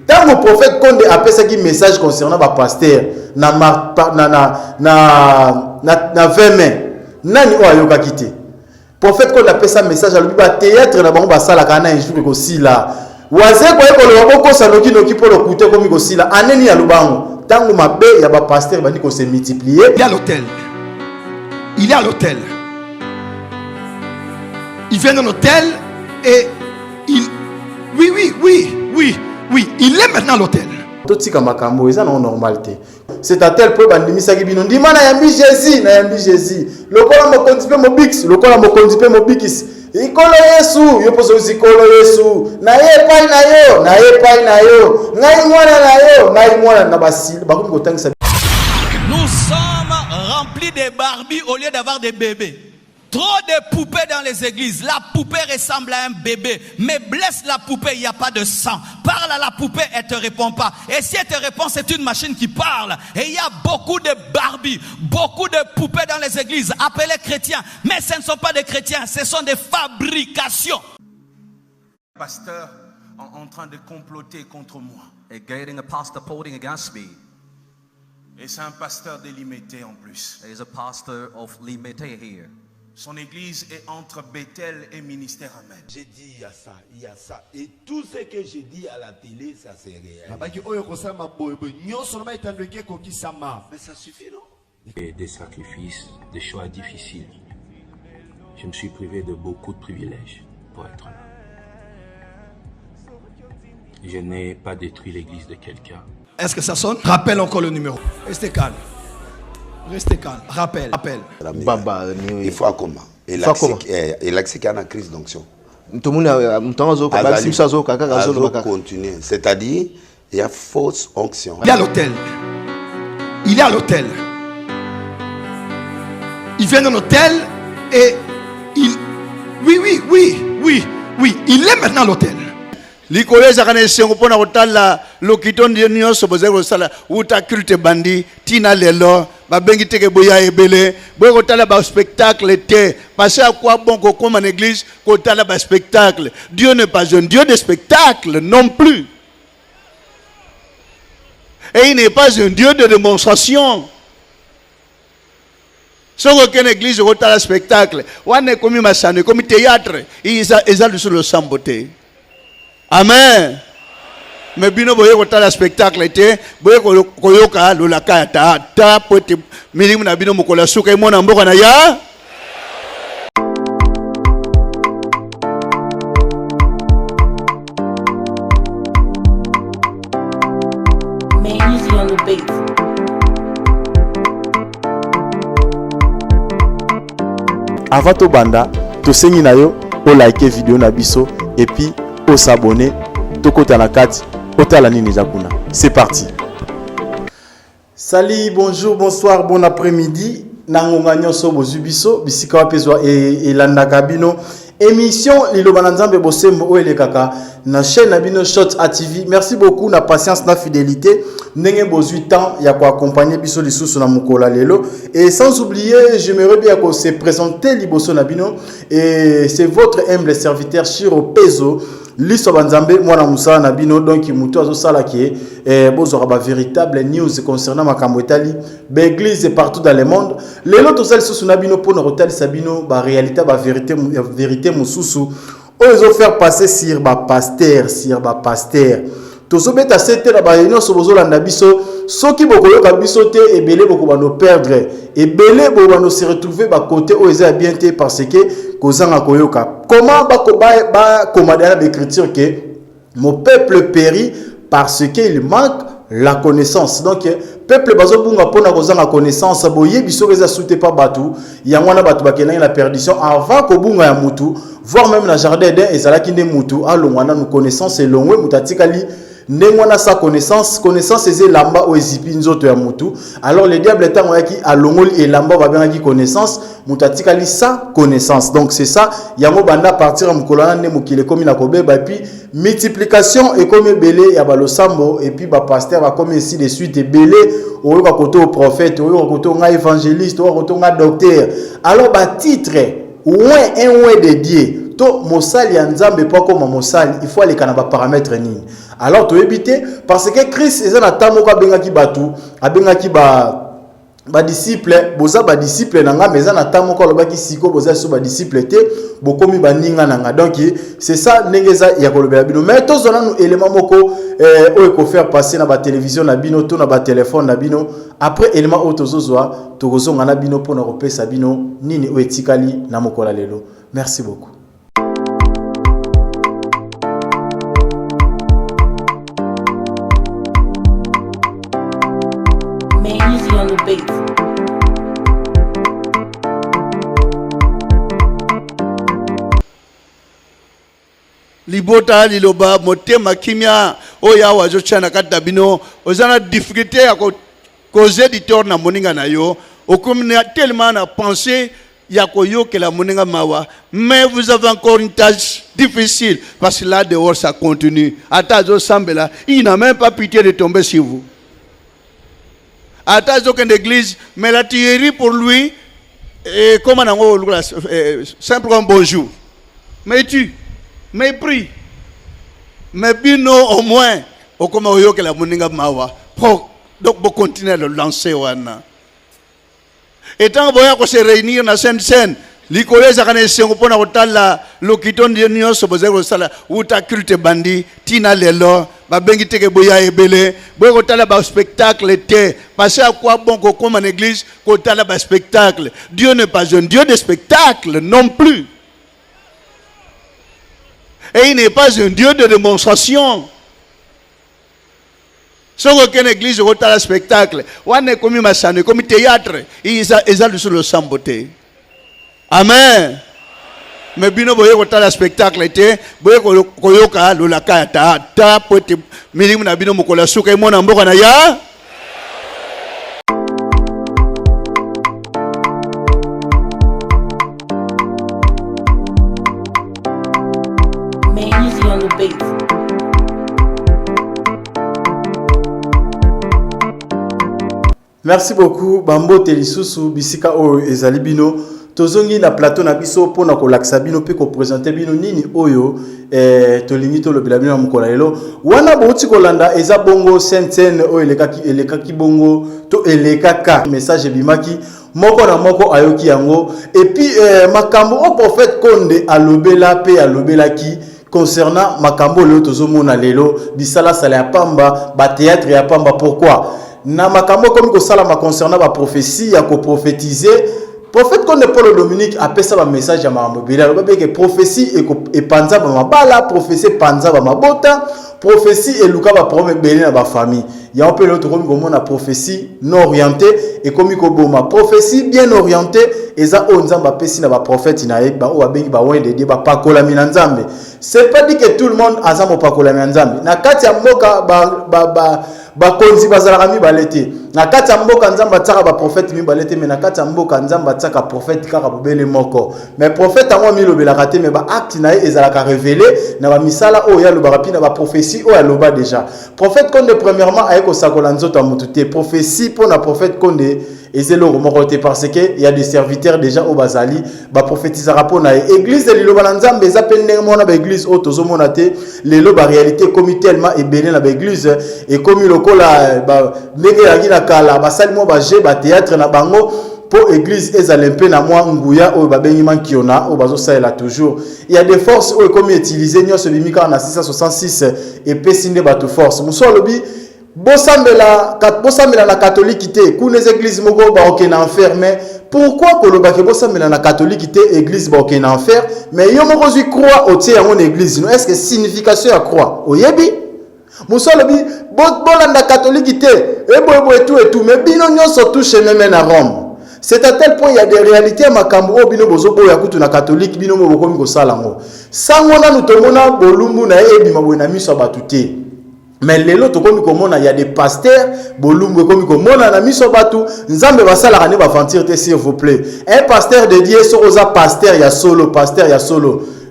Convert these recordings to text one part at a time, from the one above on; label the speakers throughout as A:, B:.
A: Tant le prophète Konde appelle ça qui message concernant le pasteur na 20 mai. Nani o ayoka kité. Prophète Konde appelle ça message à l'objet théâtre na bango basala kana un jour aussi là. Waze kwa ko le boko sanoki noki pour le coûter comme aussi là. Aneni ya lubango. Tant mabe ya ba pasteur bandi ko se multiplier.
B: Il est à l'hôtel. Il est à l'hôtel. Il vient dans l'hôtel et il oui, il est maintenant à l'hôtel.
A: Totika makambo eza na normalité. C'est à tel point bandimisa ki bino ndima na yambi Jésus. Lokola mo kondipe mo bix, lokola mo kondipe mo bix. Ikolo Yesu, yo poso ikolo Yesu. Na ye pai na yo. Ngai mwana na basile, bakomi kotangisa.
C: Nous sommes remplis de Barbie au lieu d'avoir des bébés. Trop de poupées dans les églises. La poupée ressemble à un bébé. Mais blesse la poupée, il n'y a pas de sang. Parle à la poupée, elle ne te répond pas. Et si elle te répond, c'est une machine qui parle. Et il y a beaucoup de Barbie, beaucoup de poupées dans les églises, appelées chrétiens. Mais ce ne sont pas des chrétiens, ce sont des fabrications.
D: Pasteur en train de comploter contre moi.
E: Getting a pastor plotting against me.
D: Et c'est un pasteur de Limité en plus.
E: There is a pastor of Limité here.
D: Son église est entre Bethel et Ministère Amen.
F: J'ai dit il y a ça. Et tout ce que j'ai dit à la télé, ça c'est réel.
D: Mais ça suffit, non?
G: Et des sacrifices, des choix difficiles. Je me suis privé de beaucoup de privilèges pour être là. Je n'ai pas détruit l'église de quelqu'un.
B: Est-ce que ça sonne? Rappelle encore le numéro. Restez calme. Rappelle.
F: Baba, il faut comment? Et l'accès à la crise d'onction. Continuer. C'est-à-dire, il y a fausse onction.
B: Il est à l'hôtel. Il vient dans l'hôtel et il... Oui. Il est maintenant à l'hôtel.
H: Likoleza kana sengo pona kotala lokiton nyo soboze ko sala uta culte bandi tina lelo ba bengi teke boya ebele boy kotala ba spectacle te parce à quoi bon ko comme en église kotala ba spectacle. Dieu n'est pas un Dieu de spectacle non plus. Et il n'est pas un Dieu de démonstration. Si on a une église kotala spectacle, wane comme masane comme théâtre, ils a sur le samboté. Amen. Mais bino boye kotala spectacle était boye koyoka lolaka ta pote milimu na bino mokola suka imona mboka na ya.
A: Avant to banda, to sengi na yo, o like vidéo na biso et puis au s'abonner, to kota na kati, otala nini jakuna. C'est parti. Salut, bonjour, bonsoir, bon après-midi. Nangonga nyonso bozubiso, bisika wapezwa et landa kabino. Émission Liloba na Nzambe bosembo o elekaka na chaîne na bino Shot ATV. Merci beaucoup na patience na fidélité. Ndenge bozui temps ya ko accompagner biso lisusu na mukola lelo et sans oublier, j'aimerais bien qu'on se présenter liboso na bino et c'est votre humble serviteur Shiro Pezo. Liso banzambe mwana musala na bino donc muto azo sala ki bozora ba véritable news concernant makambo etali ba église partout dans le monde lelo to sala susu na bino pour rotali sabino ba réalité ba vérité mususu ozo faire passer sur ba pasteur tozo beta sete na ba réunion so bozolanda biso soki bokoyoka biso te ebele bokobano perdre ebele bokobano se retrouver ba côté oza bien te parce que kozanga koyoka comment ba commander l'écriture que mon peuple périt parce qu'il manque la connaissance. Donc peuple bazo bunga pona kozanga connaissance boye biso reza souté pas batu yangwana batu bakena la perdition avant ko bunga ya mutu voire même na jardin d'Eden ezalaki nde mutu alongwana nous connaissance elongwe mutatikali Nengwana sa connaissance c'est lamba o ezipi nzoto ya mutu. Alors le diable est en yaki alongoli et lamba va bien qui connaissance mutatika li sa connaissance. Donc c'est ça yango banda partir mukolana ne mukile comme na kobe ba puis multiplication et comme belé ya balosambo et puis ba pasteur va comme ainsi de suite belé o ka koto prophète o ka koto nga évangéliste o ka koto nga docteur. Alors ba titre ouin de Dieu to mosali ya nzambe po koma mosali il faut aller kana ba paramètre nini. Alors to éviter parce que Christ ezana tamoko abengaki batu abengaki ba disciple boza ba disciple nanga meza na tamoko lobaki siko boza so ba disciple te bokomi baninga nanga. Donc c'est ça nengeza ya kolobela bino mais tozona nous élément moko o ko faire passer na ba télévision na bino to na ba téléphone na bino après élément o tozozwa tokozonga na bino pona kopesa bino nini o etikali na mokola lelo. Merci beaucoup.
I: Easy on the beat.
H: Libota liloba motema kimia oya wajo chana kata bino ozana difficulté à causer du tort na moninga na yo okomina tellement na penser ya koyo que la moninga mawa mais vous avez encore une tâche difficile parce que là dehors ça continue atazo sambela il n'a même pas pitié de tomber sur vous. Attention qu'une église, mais la tuerie pour lui, et comment on a simplement bonjour. Mais tu, mais prie. Mais bino au moins, au comment on que la moninga mawa. Donc, on continue à le lancer. Et tant qu'on se réunir dans cette scène, les collègues organisations pour la lokiton de l'union se poser au salaire ou ta culte bandi tina lelo ba bengi teke boya ebele boy tala ba spectacle te parce à quoi bon qu'on comme en église qu'on tala ba spectacle. Dieu n'est pas un Dieu de spectacle non plus et il n'est pas un Dieu de démonstration. Si on a une église qu'on tala spectacle on est comme masane comme théâtre ils a sur le samboté. Amen. Mais bino boye ko tala spectacle te boye ko yoka lolaka ta pote milimu na bino mokola suka imona mboka na ya.
I: Easy on the beat.
A: Merci beaucoup Bambo Telisusu bisika o ezali bino tozongi na plateau na biso pona ko laksa bino pe ko présenter bino nini oyo tolingi to lobela bino mokola lelo wana bouti kolanda eza bongo sentene o elekaki bongo to elekaka message bimaki moko na moko ayoki yango et puis makambo o prophète Konde alobela pe alobelaki concernant makambo lelo tozomona lelo bisala sala ya pamba ba théâtre ya pamba. Pourquoi na makambo comme ko sala ma concernant ba prophétie ya ko prophétiser prophète Konde Paul Dominique appelle ça un message à ma mobile. Alors que prophétie et panza ba mabala, prophétie panza ba mabota, prophétie et luka ba promet béni na ba famille. Il y a un peu l'autre comme comment la prophétie non orientée et comme ikoboma prophétie bien orientée et ça on nzamba pesi na ba prophète na e ba o abengi ba wende de ba pakola minanzambe. C'est pas dit que tout le monde azamo pakola minanzambe. Na kati ya mboka ba konzi bazalaka mibalete na kati ya mboka nzamba tsaka ba prophète mibalete mais na kati ya mboka nzamba tsaka prophète kaka bobele moko mais prophète ango milobelaka te mais ba acte na ezalaka révélé na ba misala o ya lobaka pi na ba prophétie o ya loba déjà. Prophète Konde premièrement ayeko sakola nzoto mutu te prophétie pour na prophète Konde ezelo morote parce que il y a des serviteurs déjà au bazali ba prophétiser rapona église de liloba na nzambe eza pendenge mona ba église o tozomona te lelo ba réalité comme tellement ebele na ba église et comme lokola ba ndenge ya kila kala ba sali mo ba je ba théâtre na bango pour église ezalempe na moi nguya o ba bengi mankiona o bazo saela toujours il y a des forces o comme utiliser nyoso bimika na 666 et pesinde ba to force muso lobi bosambela la catholique te kuna église moko ba ok na enfer mais pourquoi koloba ke bosambela la catholique te église ba ok na enfer mais yo moko zui croix au tie en église non est-ce que signification ya croix oyebi musolobi bolanda catholique te et tout mais bino nyonso touche même na Rome. C'est à tel point il y a des réalités makambo bino bozobo ya kutu na catholique bino mo bokomi ko sala ngo sangona nutomona bolumbu na ebi mabona miso batuté. Mais les lots comme il y a des pasteurs, bolumbu comme komona na miso batu, nzambe basala kane ba fantirte s'il vous plaît. Un pasteur dédié sur oza pasteur ya solo,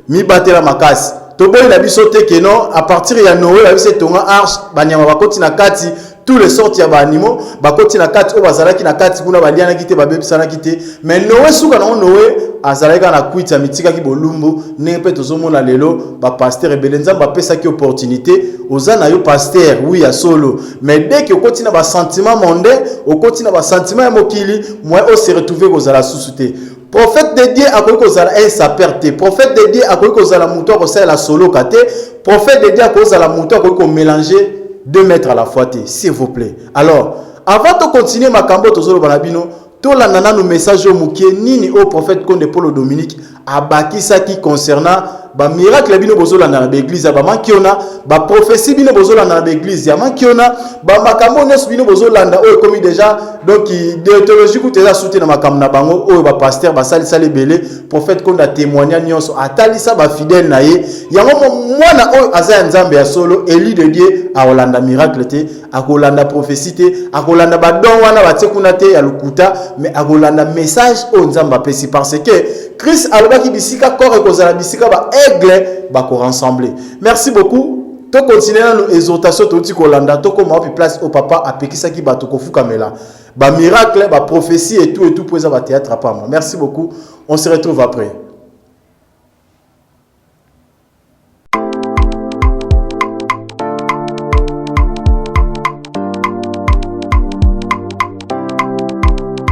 A: mi batela makasi. Tobo ila biso te que non à partir ya Noël la biso tonga arche banyama bakoti na kati tous les sortes ya ba animaux ba koti na kati o bazalaki na kati kuna baliana kite ba bebisana kite mais Noé suka na Noé azalaka na kuita mitika ki bolumbu ne pe tozomona lelo ba pasteur ebelenza ba pesa ki opportunité ozana yo pasteur oui ya solo mais dès que koti na ba sentiment mondain o koti na ba sentiment ya mokili moi o se retrouver kozala susute. Prophète de Dieu a connu kozala sa perte. Prophète de Dieu a connu kozala muto ko la solo kate. Prophète de Dieu a connu kozala muto ko mélanger 2 mètres à la fois, s'il vous plaît. Alors, avant de continuer ma cambo tozolo banabino, to la nana no message au mukie nini au prophète Konde Paulo Dominique abakisa qui concernant ba miracle bino bozola na l'église ba mankiona ba prophétie bino bozola na l'église ya mankiona ba makambo nyos bino bozola nda o comme déjà donc de théologie ku teza soutien na makambo na bango o ba pasteur ba sali sali belé prophète Konde a témoigné nyos atalisa ba fidèle na ye yango mwana o aza nzambe ya solo eli de Dieu a olanda miracle te a kolanda prophétie te a kolanda ba don wana ba tekuna te ya lukuta mais a kolanda message o nzamba pesi parce que Christ alobaki bisika corps ekozala bisika ba aigle ba ko rassembler. Merci beaucoup. To continuer na nos exhortations to ti kolanda to ko ma place au papa apekisa ki ba to ko fukamela. Ba miracle, ba prophétie et tout pour ça ba théâtre à moi. Merci beaucoup. On se retrouve après.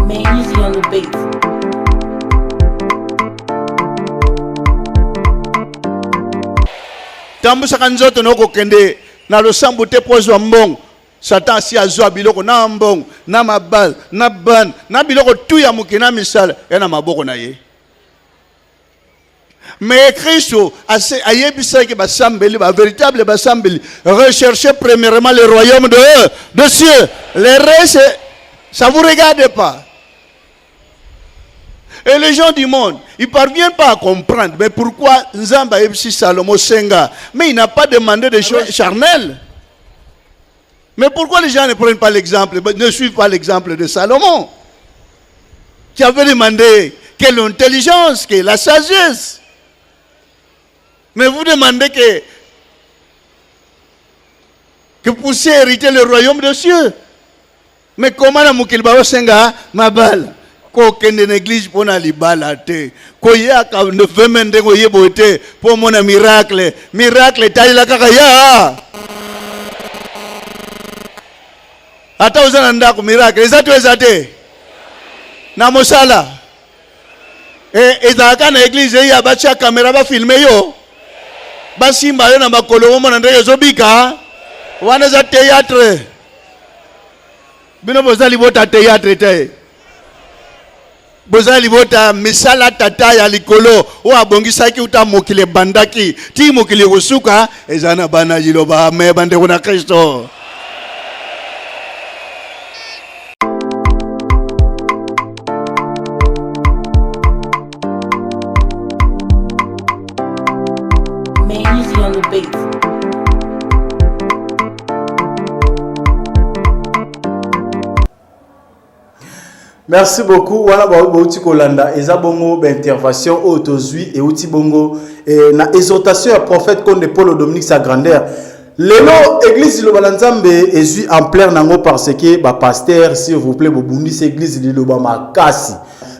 I: Man, easy on the beat.
H: Tambusa kanzoto noko kende na losambu te pozwa mbong Satan si azwa biloko na mbong na mabal na ban na biloko tu ya mukina misala na maboko na ye mais Christ a yebisa ke basambeli ba véritable basambeli recherchez premièrement le royaume de cieux le reste ça vous regarde pas. Et les gens du monde, ils ne parviennent pas à comprendre. Mais pourquoi Nzamba Ebsi Salomo Senga? Mais il n'a pas demandé des choses charnelles. Mais pourquoi les gens ne prennent pas l'exemple, ne suivent pas l'exemple de Salomon, qui avait demandé quelle intelligence, quelle la sagesse. Mais vous demandez que vous puissiez hériter le royaume des cieux. Mais comment la Moukilbao Senga Mabal? Ko kende l'église pour na libala te ko ya ka ne vemende ko yebo te pour mon miracle tali la kaka ya ata uzana ndako miracle ezatu ezate na mosala ezaka na église ya bacha caméra ba filmer yo basimba yo na bakolo mo na ndenge zobika wana za théâtre bino bozali bota théâtre te bozali bota misala tata ya likolo o abongisaki uta mokile bandaki ti mokile kosuka ezana bana jiloba me bande kuna Kristo.
I: Man, easy on the beat.
A: Merci beaucoup. Wana ba outi kolanda eza bongo ba intervention autozui et outi bongo na exhortation ya prophète Konde Paulo Dominique sa grandeur. Lelo église lo balanzambe ezui en plein nango parce que ba pasteur s'il vous plaît bobundi église lo ba makasi.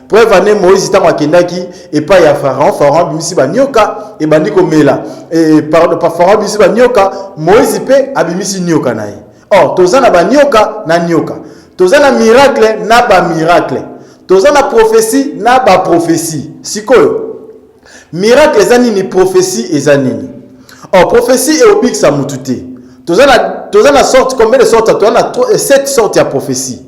A: Preuve ane Moïse tanga kendaki et pas ya Pharaon bimisi ba nyoka et bandi komela. Et par Pharaon bimisi ba nyoka Moïse pe abimisi nyoka naye. Oh tozana ba nyoka na nyoka. Tozana miracle na ba miracle. Tozana prophétie na ba prophétie. Sikoyo. Miracle ezani ni prophétie ezanini. Oh prophétie et obik sa mutute. Tozana sorte combien de sortes? Tozana 7 sortes de prophétie.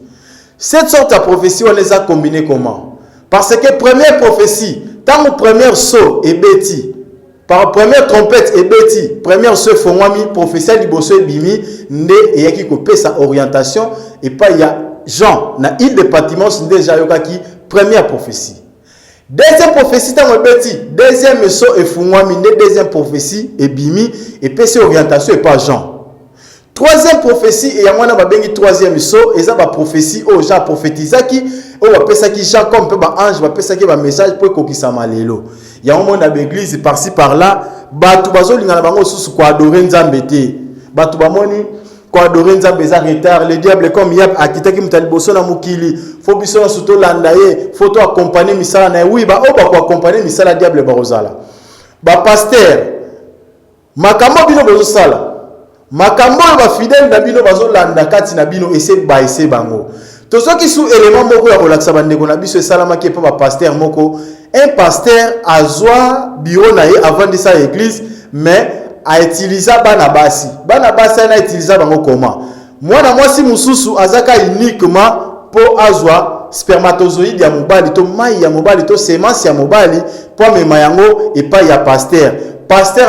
A: 7 sortes de prophétie on les a combinées comment? Parce que première prophétie, tant première saut et bêti. Par première trompette et bêti, première se fongwami prophétie liboso bimi nde eyaki kopé sa orientation et pas il y a Jean na île de Patmos déjà yokaki première prophétie. Deuxième prophétie tant bêti, deuxième saut et fongwami nde deuxième prophétie et bimi et pèse orientation et pas Jean. Troisième prophétie et yamwana babengi troisième saut et ça ba prophétie au Jean prophétisaki au ba pesa ki Jean comme ba ange ba pesa ki ba message pour kokisa malelo. Il y a un monde à l'église par-ci par-là, batu bazolinga na bango susu ko adorer nzambe te. Batu bamoni ko adorer nzambe za retard. Le diable comme yab akitaki mutaliboso na mukili. Faut biso na suto landaye, faut to accompagner misala na oui ba oba ko accompagner misala diable ba rozala. Ba pasteur makambo bino bozo sala. Makambo ba fidèle na bino bazo landa kati na bino ese bango. To soki sou élément moko ya kolakisa bandeko na biso esalama ki pa ba pasteur moko. Un pasteur azwa bureau na ye avant de sa église mais a utilisé bana basi na utilisé bango comment mwana mwasi mususu azaka uniquement pour azwa spermatozoïde ya mobali to mai ya mobali to semence ya mobali pour mema yango et pas ya pasteur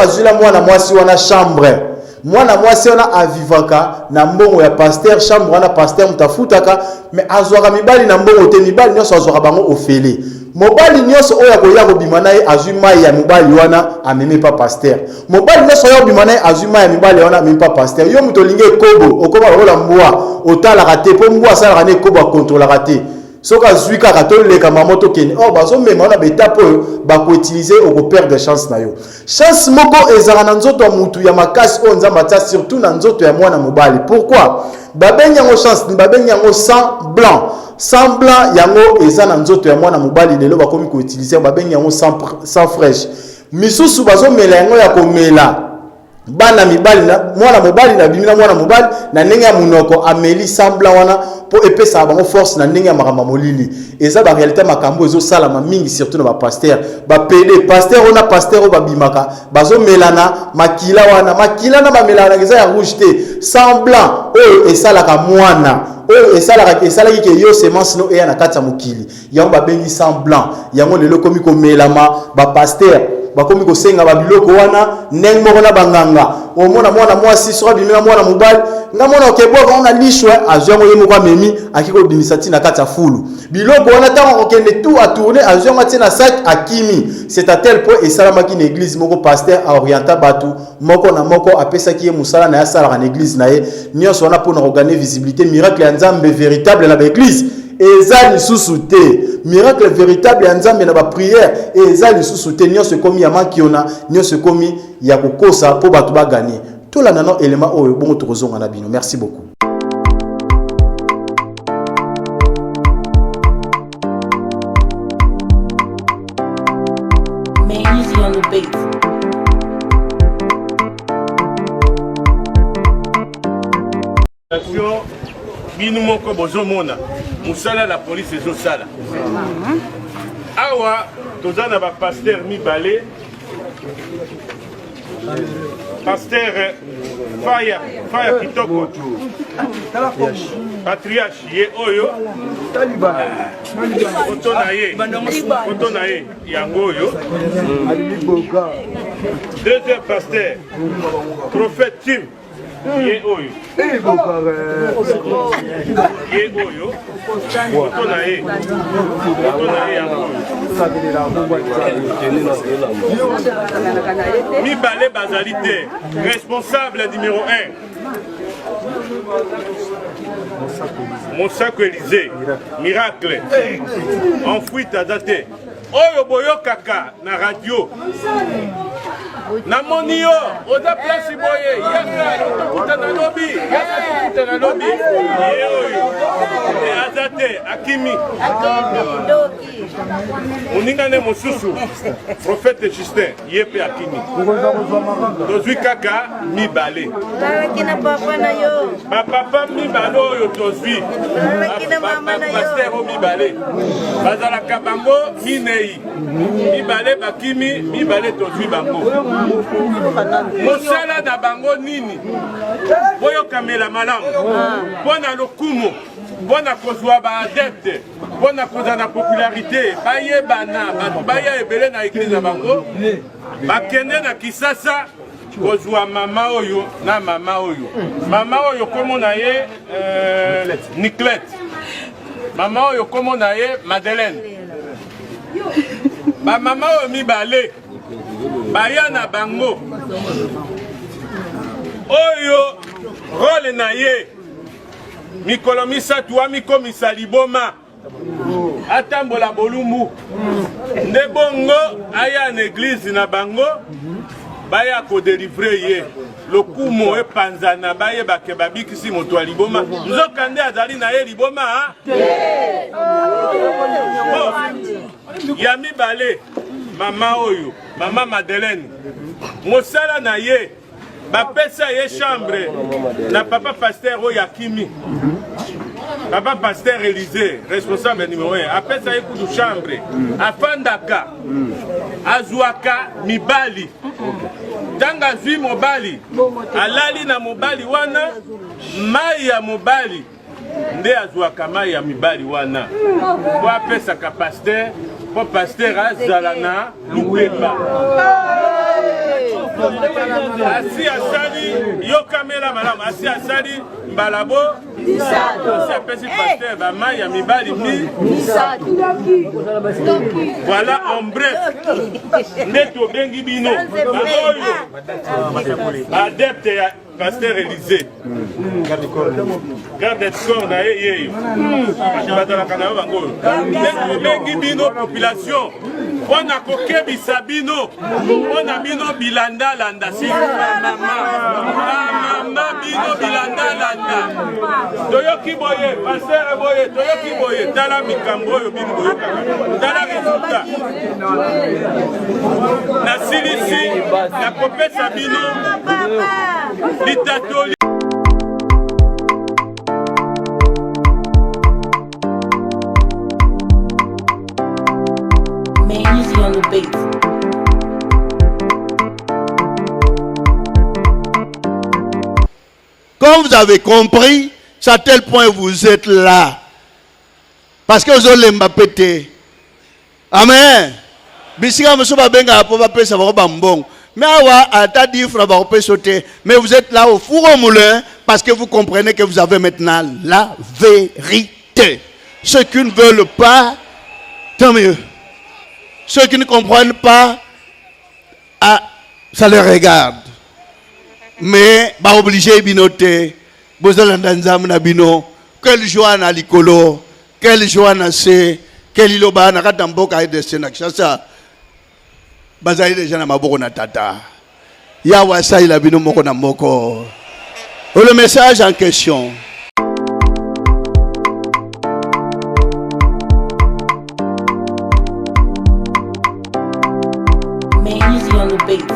A: azula mwana mwasi wana chambre mwana mwasi wana avivaka na mbongo ya pasteur chambre wana pasteur mutafutaka mais azwaka mibali na mbongo te mibali nyoso azwaka bango ofele mobali nyoso oya koya kobima na ye azwi mai ya mobali wana amemi pa pasteur mobali nyoso oya kobima na ye azwi mai ya mibali wana amemi pa pasteur yo muto linge kobo okoma lokola mbwa otalaka te po mbwa asalaka ne kobo akontrolaka te soki azwi kaka toleka mamoto kende or bazomema wana betape oyo bakoutilize okoperdre chance na yo chance moko ezala na nzoto ya mutu ya makasi oyo nzambe atia surtout na nzoto ya mwana mobali pourquoi babengi yango chance ni babengi yango sang blanc yango eza na nzoto ya mwana mobali lelo bakomi koutilize babengi yango sang fraîche misusu bazomela yango ya komela bana mibali na mwana mobali na bimina mwana mobali na ndenge ya munoko ameli sambla wana po epesa bango force na ndenge ya makamba molili eza ba réalité makambo ezo salama mingi surtout na ba pasteur ba PD pasteur ona pasteur o babimaka bazo melana makila wana makila na ba melana eza ya rouge te sambla oyo esalaka mwana oyo esalaki ke yo semence no eya na kati ya mokili yango babengi sang blanc yango lelo komi komelama ba pasteur bakomi kosenga babiloko wana ndenge moko na banganga omona mwana mwasi soka bimela mwana mobali nga mwana okebwaka ona lishwe azwango ye moko amemi akiko bimisa tina kati ya fulu biloko wana tango okende tout a tourner azwango tina sac akimi c'est à tel point esalamaki na église moko pasteur a orienta batu moko na moko apesaki ye musala na ya sala na église na ye nyonso wana pour na regagner visibilité miracle ya nzambe véritable na ba église eza lisusu te miracle véritable ya nzambe na ba prière eza lisusu te nyonso komi ya makiona nyonso komi ya kokosa po bato ba gagner to la nano élément oyo bongo tokozonga na bino merci beaucoup.
I: Easy on the beat.
J: Binu moko bozomona musala la police ezosala awa tozana ba pasteur mibale pasteur faya kitoko patriarche ye oyo foto na ye yango oyo deuxième pasteur prophète Tim ye oyo foto na ye yango mibale bazali te responsable numéro 1 Monsako Élysée miracle en fuite aza te oyo boyokaka na radio namoni yo oza place boye yaka kuta na lobi ye oyo aza te akimi moningane mosusu prophète Justin ye pe akimi tozwi kaka mibale bapapa mibale oyo tozwi bapaster o mibale bazalaka bango minei mibale bakimi mibale tozwi bango mosala na bango nini boyokamela malamu mpona lokumu mpona kozwa baadepte mpona kozala na popularité bayebana bato baya ebele na eglise na bango bakende na Kisasa kozwa mama oyo na mama oyo komo na ye Nicolette mama oyo komo na ye Madeleine bamama oyo mibale baya na bango oyo role na ye mikolo misatu amikomisa liboma atambola bolumbu nde bongo aya na église na bango baya kodelivre ye lokumo epanzana baye bakebabi kisi moto wa liboma nzokande azali na ye liboma ya mibale mama oyo mama Madeleine mosala na ye bapesa ye chambre na papa pasteur oyo akimi papa pasteur Élysée responsable numéro 1 apesa ye kudu chambre afandaka azwaka mibali tanga zwi mobali alali na mobali wana mai ya mobali nde azwaka mai ya mibali wana po apesaka pasteur po pasteur azala na lupemba asi asali yo kamera malamu asi asali mbalabo asi apesi pasteur bamai ya mibali voilà en bref nde tobengi bino oyo adepte ya pasteur Élysée garde de corps na ye yeyo batalaka na yo bango nde tobengi bino population mpona kokebisa bino mpona bino bilandalanda mama bino bilandalanda toyoki boye pasteur boye toyoki boye tala mikambo oyo bino boyokaka tala resultat nasilisi nakopesa bino litatoli
I: Easy on the beat.
H: Comme vous avez compris, c'est à tel point vous êtes là. Parce que vous avez Mbappé. Amen. Bisika Moussouba Benga Apoba Pesa Bambong. Mais à ta dit Fraba sauter. Mais vous êtes là au four au moulin parce que vous comprenez que vous avez maintenant la vérité. Ceux qui ne veulent pas, tant mieux. Ceux qui ne comprennent pas, ça les regarde. Mais, bah obligé binoter, bozalandanzam na bino, quel joie na likolo, quel joie na se, quel iloba na katamboka et de senakshasa, bazali déjà na maboko na tata. Ya wasa ila bino moko na moko. Le message en question.
I: Easy on the beat.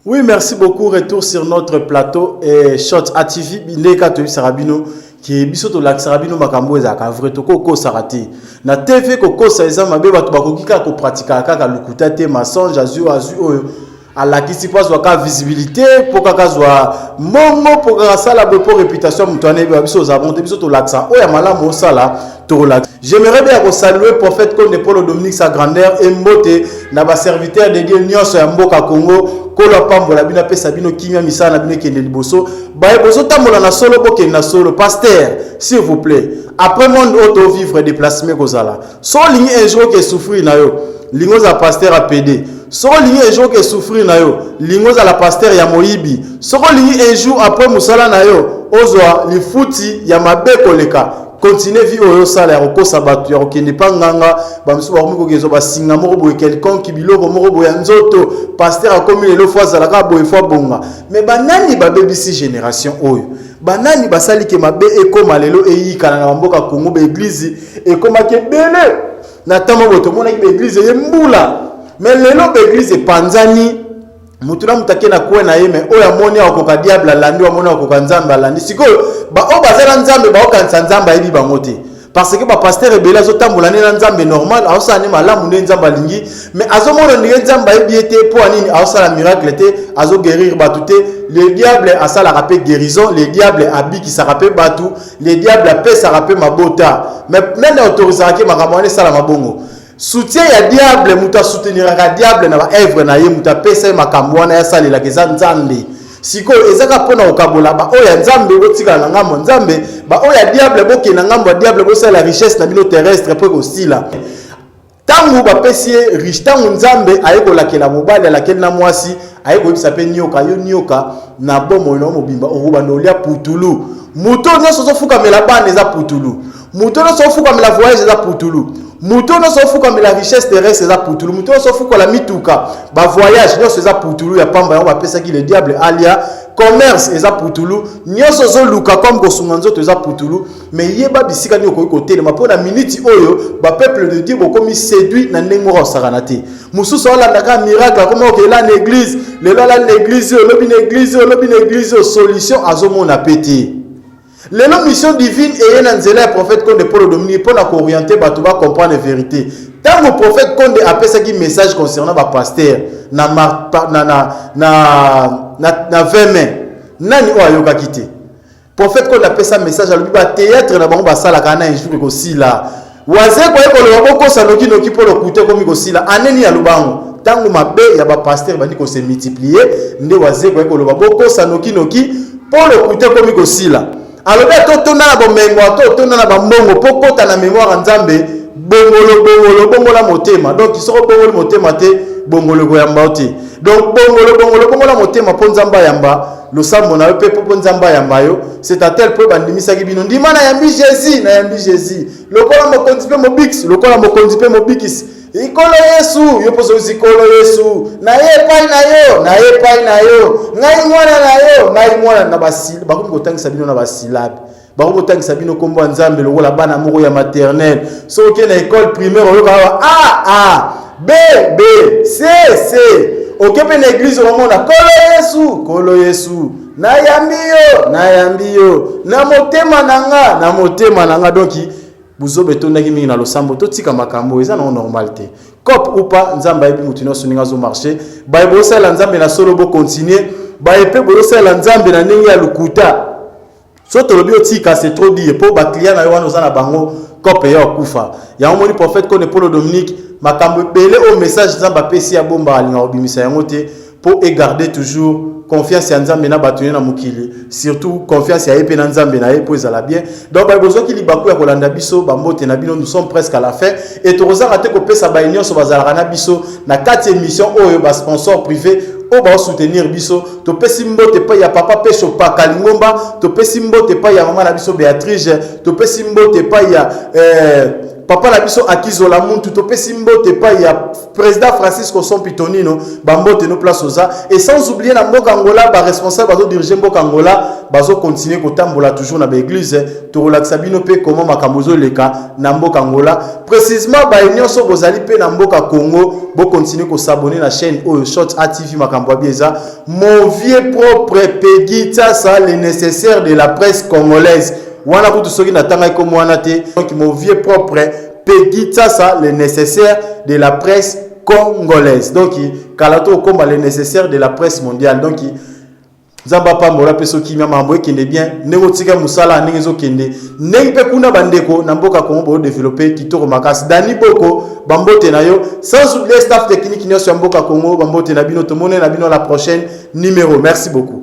A: Oui, merci beaucoup. Retour sur notre plateau et Shot ATV. Neka to Sarabino qui est biso to lak Sarabino makambo ezaka vrai to koko sarati. Na TV koko sa ezama be batu bakokika ko pratika kaka lukuta te mensonge azu oyo alakisi pas waka visibilité pour kaka zwa momo pour kaka sala be pour réputation mutane be biso za monte biso to laksa oya malamu sala to relax. J'aimerais bien saluer prophète comme Paul Dominique sa grandeur et mbote na ba serviteur de Dieu nyonso ya mboka Congo kolo pambola bina pesa bino kimia misana bino kende liboso ba bozo tamola na solo boke na solo pasteur s'il vous plaît après monde auto vivre déplacement kozala so ligne un jour que souffrir na yo lingo za pasteur a PD so ligne un jour que souffrir na yo lingo za la pasteur ya moyibi so ligne un jour après musala na yo ozwa lifuti ya mabeko leka continuer vie au sala ya kosa batu ya kokende panganga bamsu ba komiko kezo basinga moko boye quelqu'un qui biloko moko boye nzoto pasteur a commis le fois za la ka boye fois bonga mais banani ba BBC génération oyo banani basali ke mabe ekoma lelo eyikana na mboka Congo ba église ekoma ke bele na tamo boto mona ke église yembula mais lelo ba église panzani mutuna mutake na kuwe na yeme oya moni akoka diable alandi wa moni akoka nzambe alandi sikoyo ba o bazala nzambe ba okanisa nzambe ayibi bango te parce que ba pasteur ebela zo tambola ne nzambe normal aosala malamu ne nzambe alingi mais azomona ndenge nzambe ayibi ete po anini aosala miracle te azo guérir batu te le diable asala rapé guérison le diable abiki sa rapé batu le diable apesa rapé mabota mais nene autorisera ke makambo ne sala mabongo soutien ya diable muta soutenir ka diable na ba œuvre na ye muta pesa makambo wana ya salela keza nzambe siko ezaka pona okabola ba oya nzambe otika na ngambo nzambe ba oya diable boke na ngambo diable bo la richesse na bino terrestre pe ko stila tangu ba pesie riche tangu nzambe ayeko lakela mobali lakela na mwasi ayeko bisa pe nyoka yo nyoka na bomo no mobimba oruba ndolia putulu muto nyoso zo fuka mela bane za putulu muto nyoso fuka mela voyage za putulu Muto no so fuka mais la richesse terrestre eza putulu. Muto no so fuka la mituka. Ba voyage no so eza putulu ya pamba on va apesa ki le diable alia commerce eza putulu. Nyoso zo luka comme kosunga nzoto eza putulu. Mais yeba bisika ni okoki kotelema pona minute oyo ba peuple de Dieu bokomi séduit na ndenge moko saranate. Mususu olandaka miracle comme okela na église, lelo la l'église, lobi na église, solution azomona pété. Lelo mission divine et na nzela ya prophète Konde Paul Dominique pour na orienter bato ba comprendre la vérité. Tant le prophète Konde appelle ça qui message concernant ba pasteur na 20 mai. Nani o ayoka kité. Prophète Konde appelle ça message à lui ba théâtre na bango ba sala kana un jour ko sila. Waze ko ko lo boko sanoki noki pour le coûter comme ko sila. Aneni ya lubango. Tango mabe ya ba pasteur bandi ko se multiplier, nde waze ko lo boko sanoki noki pour le coûter comme ko sila. Alors bien tout na bomengo tout na bambongo poko ta na mémoire nzambe bongolo la motema donc ils seront bongolo motema te bongolo ko yamba te donc bongolo la motema po nzamba yamba le sambo na pe po nzamba yamba yo c'est à tel point bandimisa ki bino ndima na yambi Jésus lokola mo kondipe mo bix lokola mo kondipe mo bix ikolo Yesu yo poso ikolo Yesu na ye pai na yo ngai mwana na basila bakomi kotangisa bino na basilabe bakomi kotangisa bino kombo nzambe lokola bana moko ya maternelle soki na école primaire oyoka A B C oke pe na église omona kolo Yesu na yambi yo na motema nanga donc buzo betondaki mingi na losambo totika makambo eza na normalité cop ou pas nzamba yebi mutu nyonso ninga zo marché ba bosala nzambe na solo bo continuer ba epe bosala nzambe na ndenge ya lukuta so tolobi otika c'est trop dire po ba client na yo wana ozana bango cop ya kufa ya omoni prophète Konde Paul Dominique makambo belé au message nzamba pesi ya bomba alinga obimisa yango te pour garder toujours confiance en Nzambe na batuye na mukili surtout confiance ya epe na Nzambe na epo ezala bien donc ba besoin ki libaku ya kolanda biso ba mbote na bino nous sommes presque à la fin et toza raté ko pesa ba union so bazala na biso na 4e émission oyo ba sponsor privé o ba soutenir biso to pesi mbote pa ya papa Pesho pa Kalingomba to pesi mbote pa ya mama na biso Béatrice to pesi mbote pa ya papa la biso akizola muntu to pesi mbote pa ya président Francisco Sompitonino bambote no place oza et sans oublier na mboka Angola ba responsable bazo diriger mboka Angola bazo continuer ko tambola toujours na ba église to relaxa bino pe comment makambozo leka na mboka Angola précisément ba union so bozali pe na mboka Congo bo continuer ko s'abonner na chaîne Oyo Short ATV makambo bieza mon vieux propre Pegita ça le nécessaire de la presse congolaise. Wana kutu soki na tanga ko mwana te donc mon vieux propre Pegita ça le nécessaire de la presse congolaise donc kalato komba le nécessaire de la presse mondiale donc nzamba pa mbola peso kimia mambo ekende bien ndeko tika musala ndenge zo kende ndenge pe kuna bandeko na mboka Kongo bo développer kitoko makasi Dani Boko bambote na yo sans oublier staff technique nyonso ya mboka Kongo bambote na bino tomone na bino la prochaine numéro merci beaucoup.